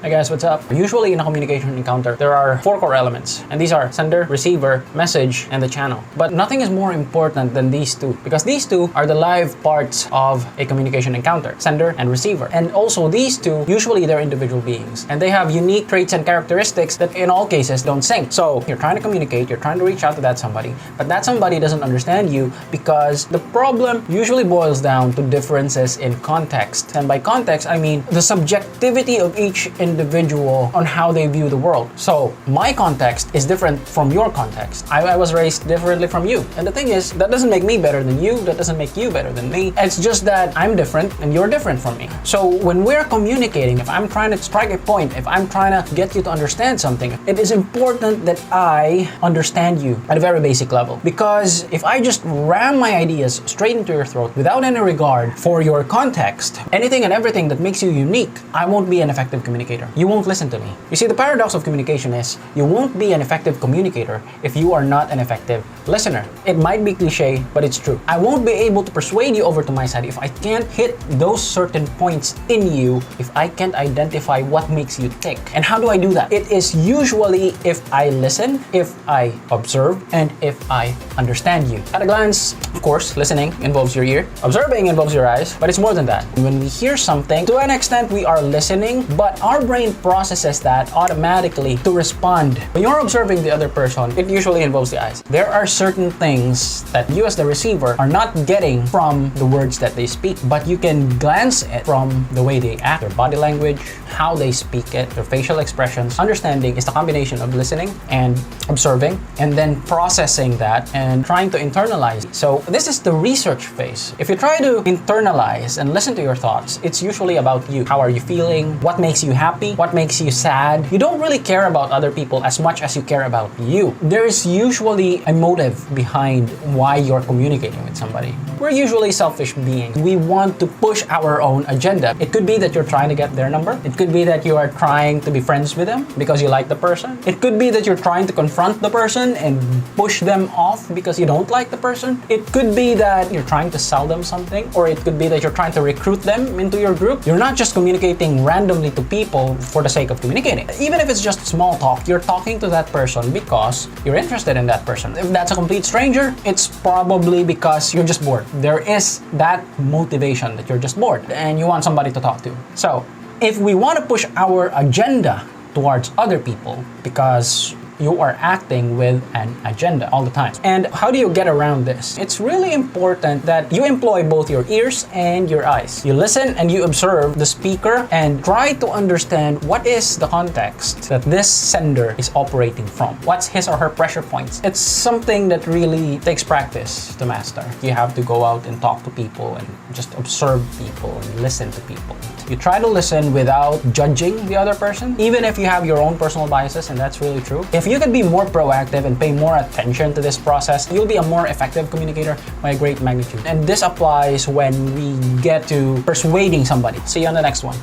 Hey guys, what's up? Usually in a communication encounter, there are 4 core elements, and these are sender, receiver, message, and the channel. But nothing is more important than these 2, because these 2 are the live parts of a communication encounter, sender and receiver. And also these 2, usually they're individual beings, and they have unique traits and characteristics that in all cases don't sync. So you're trying to communicate, you're trying to reach out to that somebody, but that somebody doesn't understand you because the problem usually boils down to differences in context. And by context, I mean the subjectivity of each individual on how they view the world. So my context is different from your context. I was raised differently from you. And the thing is, that doesn't make me better than you, that doesn't make you better than me. It's just that I'm different and you're different from me. So when we're communicating, if I'm trying to strike a point, if I'm trying to get you to understand something, it is important that I understand you at a very basic level. Because if I just ram my ideas straight into your throat without any regard for your context, anything and everything that makes you unique, I won't be an effective communicator. You won't listen to me. You see, the paradox of communication is you won't be an effective communicator if you are not an effective listener. It might be cliche, but it's true. I won't be able to persuade you over to my side if I can't hit those certain points in you, if I can't identify what makes you tick. And how do I do that? It is usually if I listen, if I observe, and if I understand you. At a glance, of course, listening involves your ear, observing involves your eyes, but it's more than that. When we hear something, to an extent we are listening, but our brain processes that automatically to respond. When you're observing the other person, it usually involves the eyes. There are certain things that you as the receiver are not getting from the words that they speak, but you can glance it from the way they act, their body language, how they speak it, their facial expressions. Understanding is the combination of listening and observing, and then processing that and trying to internalize. So this is the research phase. If you try to internalize and listen to your thoughts, it's usually about you. How are you feeling? What makes you happy? What makes you sad? You don't really care about other people as much as you care about you. There is usually a motive behind why you're communicating with somebody. We're usually selfish beings. We want to push our own agenda. It could be that you're trying to get their number. It could be that you are trying to be friends with them because you like the person. It could be that you're trying to confront the person and push them off because you don't like the person. It could be that you're trying to sell them something, or it could be that you're trying to recruit them into your group. You're not just communicating randomly to people for the sake of communicating. Even if it's just small talk, you're talking to that person because you're interested in that person. If that's a complete stranger, it's probably because you're just bored. There is that motivation that you're just bored and you want somebody to talk to. So if we want to push our agenda towards other people because you are acting with an agenda all the time. And how do you get around this? It's really important that you employ both your ears and your eyes. You listen and you observe the speaker and try to understand what is the context that this sender is operating from. What's his or her pressure points? It's something that really takes practice to master. You have to go out and talk to people and just observe people and listen to people. You try to listen without judging the other person, even if you have your own personal biases, and that's really true. If you can be more proactive and pay more attention to this process, you'll be a more effective communicator by a great magnitude. And this applies when we get to persuading somebody. See you on the next one.